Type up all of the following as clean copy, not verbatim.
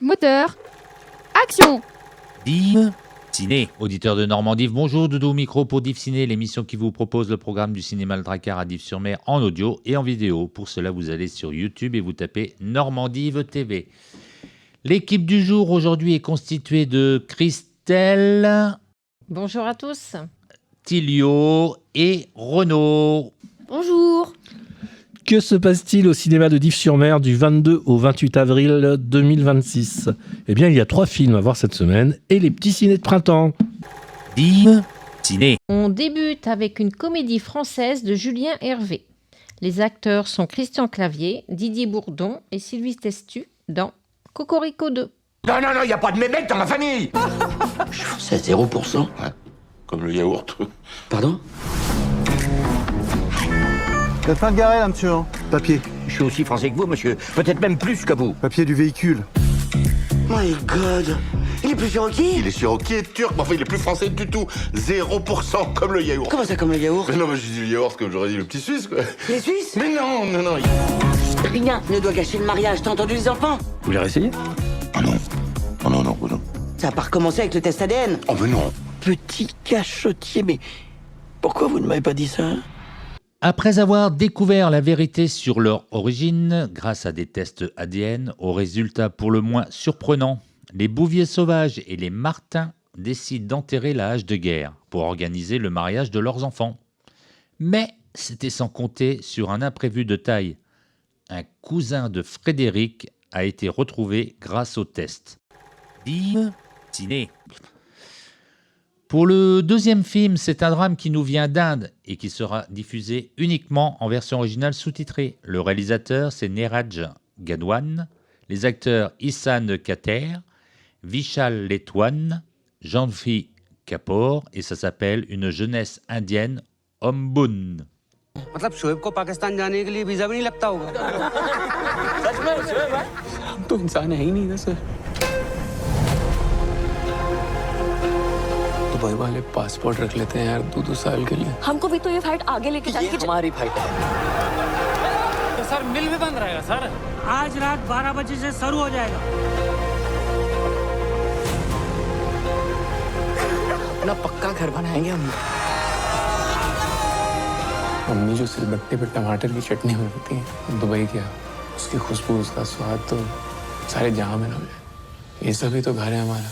Moteur. Action. Div Ciné. Auditeur de Normandie, bonjour, Doudou au micro pour Div Ciné, l'émission qui vous propose le programme du cinéma Le Dracard à Dives-sur-Mer en audio et en vidéo. Pour cela, vous allez sur YouTube et vous tapez Normandive TV. L'équipe du jour aujourd'hui est constituée de Christelle, Bonjour à tous. Tilio et Renaud. Bonjour. Que se passe-t-il au cinéma de Dives-sur-Mer du 22 au 28 avril 2026 ? Eh bien, il y a 3 films à voir cette semaine et les petits cinés de printemps. Div Ciné. On débute avec une comédie française de Julien Hervé. Les acteurs sont Christian Clavier, Didier Bourdon et Sylvie Testu dans Cocorico 2. Non, il n'y a pas de mémec dans ma famille. Je suis français à 0%. Ouais, comme le yaourt. Pardon? Vous êtes pas garé là, monsieur, hein? Papier. Je suis aussi français que vous, monsieur. Peut-être même plus que vous. Papier du véhicule. My God. Il est plus cherokee? Il est cherokee, turc, mais enfin, il est plus français du tout. 0%, comme le yaourt. Comment ça, comme le yaourt? Mais non, mais je dis le yaourt comme j'aurais dit le petit suisse, quoi. Les Suisses? Mais non. Rien ne doit gâcher le mariage, t'as entendu les enfants? Vous voulez réessayer ? Ah non. Oh non. Ça a pas recommencé avec le test ADN. Oh, mais non. Petit cachotier, mais pourquoi vous ne m'avez pas dit ça? Après avoir découvert la vérité sur leur origine, grâce à des tests ADN aux résultats pour le moins surprenants, les Bouviers sauvages et les Martins décident d'enterrer la hache de guerre pour organiser le mariage de leurs enfants. Mais c'était sans compter sur un imprévu de taille. Un cousin de Frédéric a été retrouvé grâce au test. Div Ciné. Pour le deuxième film, c'est un drame qui nous vient d'Inde et qui sera diffusé uniquement en version originale sous-titrée. Le réalisateur, c'est Neeraj Gadwan. Les acteurs, Issan Khater, Vishal Letwan, Janvi Kapoor, et ça s'appelle Une jeunesse indienne, Ombun. मतलब शोएब को पाकिस्तान जाने के लिए वीजा भी नहीं लगता होगा सच में शोएब है हम तो इंसान है ही नहीं ना सर दुबई वाले पासपोर्ट रख लेते हैं यार 2 साल के लिए हमको भी तो ये फाइट आगे लेके जाने की हमारी फाइट है। तो सर मिल भी बंद रहेगा सर आज रात 12 बजे से शुरू हो जाएगा अपना पक्का घर बनाएंगे हम। मम्मी जो सिलबट्टे पे टमाटर की चटनी बनाती है दुबई क्या उसकी खुशबू उसका स्वाद तो सारे जहां में ना मिले ये सभी तो घर है हमारा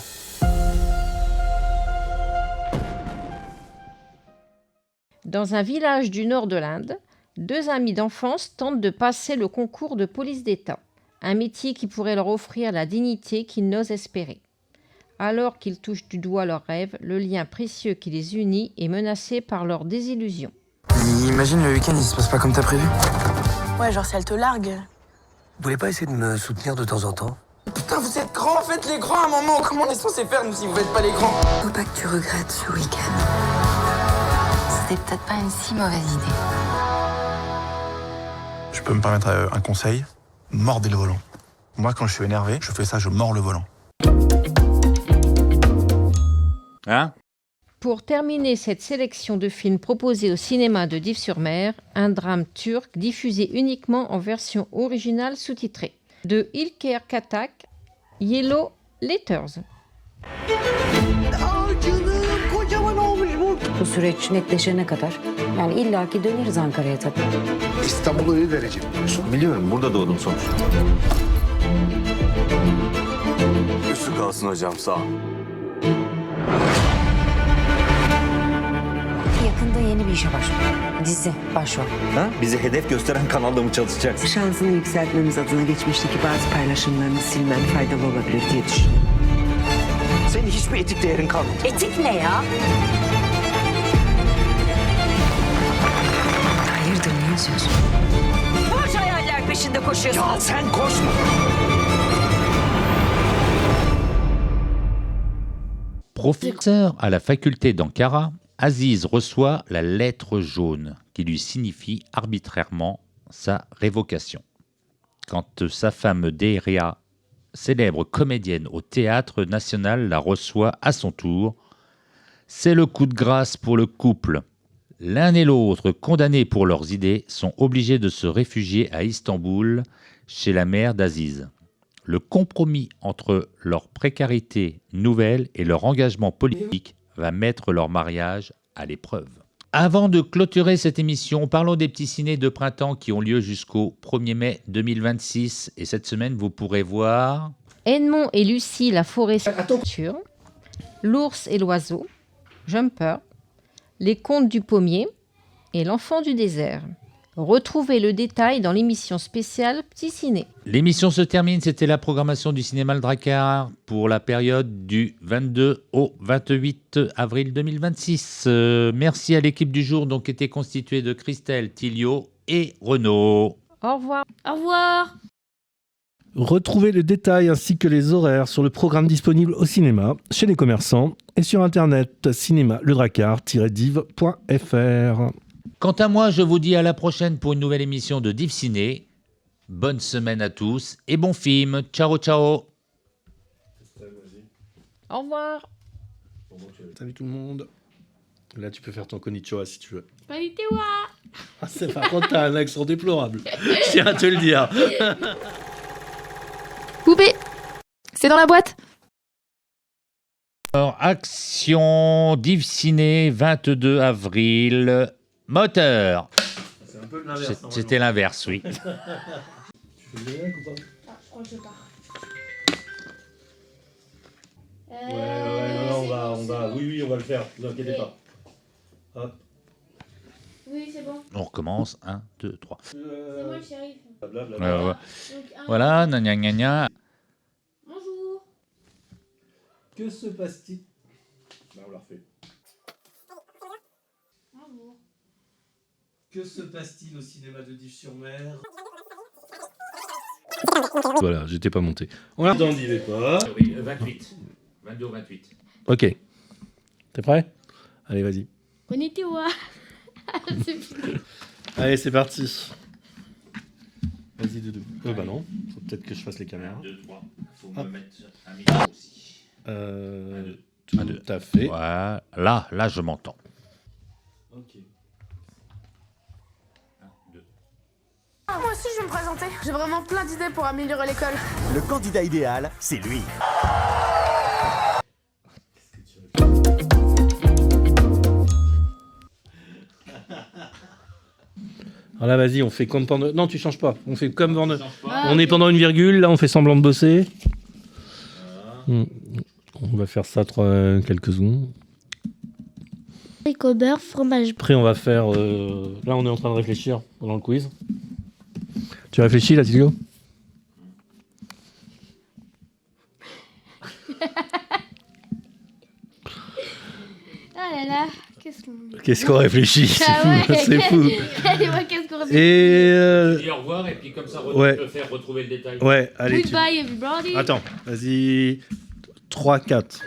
Dans un village du nord de l'Inde, 2 amis d'enfance tentent de passer le concours de police d'État, un métier qui pourrait leur offrir la dignité qu'ils n'osent espérer. Alors qu'ils touchent du doigt leurs rêves, le lien précieux qui les unit est menacé par leur désillusion. Imagine le week-end il se passe pas comme t'as prévu Ouais, genre si elle te largue. Vous voulez pas essayer de me soutenir de temps en temps? putain vous êtes grands faites les grands à un moment comment on est censé faire nous si vous faites pas les grands Faut pas que tu regrettes ce week-end. C'était peut-être pas une si mauvaise idée. Je peux me permettre un conseil? Mordez le volant. Moi, quand je suis énervé, je fais ça, je mords le volant. Hein ? Pour terminer cette sélection de films proposés au cinéma de Dives-sur-Mer, un drame turc diffusé uniquement en version originale sous-titrée. De İlker Katak, Yellow Letters. Bu süreç netleşene kadar yani illaki döneriz Ankara'ya tabii. İstanbul'u iyi vereceğim. Biliyorum, burada doğdum sonuçta. Üstü kalsın hocam, sağ ol. Yakında yeni bir işe başlıyor. Dizi, başrol. Ha? Bizi hedef gösteren kanalda mı çalışacaksın? Şansını yükseltmemiz adına geçmişteki bazı paylaşımlarını silmen faydalı olabilir diye düşünüyorum. Senin hiçbir etik değerin kalmadı. Etik ne ya? Hayırdır ne yazıyorsun? Boş hayaller peşinde koşuyorsun. Ya sen koşma. Professeur à la faculté d'Ankara, Aziz reçoit la lettre jaune qui lui signifie arbitrairement sa révocation. Quand sa femme Deria, célèbre comédienne au Théâtre National, la reçoit à son tour, c'est le coup de grâce pour le couple. L'un et l'autre, condamnés pour leurs idées, sont obligés de se réfugier à Istanbul, chez la mère d'Aziz. Le compromis entre leur précarité nouvelle et leur engagement politique va mettre leur mariage à l'épreuve. Avant de clôturer cette émission, parlons des petits cinés de printemps qui ont lieu jusqu'au 1er mai 2026. Et cette semaine, vous pourrez voir... Edmond et Lucie, la forêt sur L'ours et l'oiseau, Jumper, Les contes du pommier et L'enfant du désert. Retrouvez le détail dans l'émission spéciale Petit Ciné. L'émission se termine, c'était la programmation du cinéma Le Drakkar pour la période du 22 au 28 avril 2026. Merci à l'équipe du jour, donc qui était constituée de Christelle, Tilio et Renaud. Au revoir. Au revoir. Retrouvez le détail ainsi que les horaires sur le programme disponible au cinéma, chez les commerçants et sur internet cinéma-ledrakkar-div.fr. Quant à moi, je vous dis à la prochaine pour une nouvelle émission de Div Ciné. Bonne semaine à tous et bon film. Ciao, ciao. Au revoir. Salut tout le monde. Là, tu peux faire ton konnichiwa si tu veux. Konnichiwa. Ah, c'est par contre, t'as un accent déplorable. Je tiens à te le dire. Coupé. C'est dans la boîte. Alors, action Div Ciné, 22 avril. Moteur. C'est un peu l'inverse. C'était l'inverse, oui. Tu fais le générique ou pas? Je crois que je pars. Ouais, non, on va. Oui, on va le faire. Ne vous inquiétez pas. Hop. Oui, c'est bon. On recommence. 1, 2, 3. C'est moi le shérif. Blablabla. Voilà, gna gna gna gna. Bonjour. Que se passe-t-il? Bah, on la refait. Bonjour. Que se passe-t-il au cinéma de Dives-sur-Mer? Voilà, j'étais pas monté. On la n'y pas. Oui, 28. 22 au 28. Ok. T'es prêt? Allez, vas-y. Konnichiwa. C'est fini. Allez, c'est parti. Vas-y, Doudou. Bah non, faut peut-être que je fasse les caméras. 1, 2, 3. Faut Hop. me mettre un micro aussi. Tout Un, deux. à fait. Voilà, là, je m'entends. Ok. 1, 2. Moi aussi, je vais me présenter. J'ai vraiment plein d'idées pour améliorer l'école. Le candidat idéal, c'est lui. Alors là, vas-y, on fait comme pendant... Non, tu changes pas. On fait comme pendant... On est pendant une virgule, là, on fait semblant de bosser. On va faire ça quelques secondes. Au beurre, fromage. Après, on va faire... Là, on est en train de réfléchir pendant le quiz. Tu réfléchis, là, Tilio? Ah là là, Qu'est-ce qu'on réfléchit? Ah ouais. C'est fou. Allez, moi, qu'est-ce qu'on réfléchit? Et... Dis au revoir et puis comme ça, Ouais. peut faire retrouver le détail. Ouais, allez. Goodbye, everybody. Attends, vas-y. 3, 4.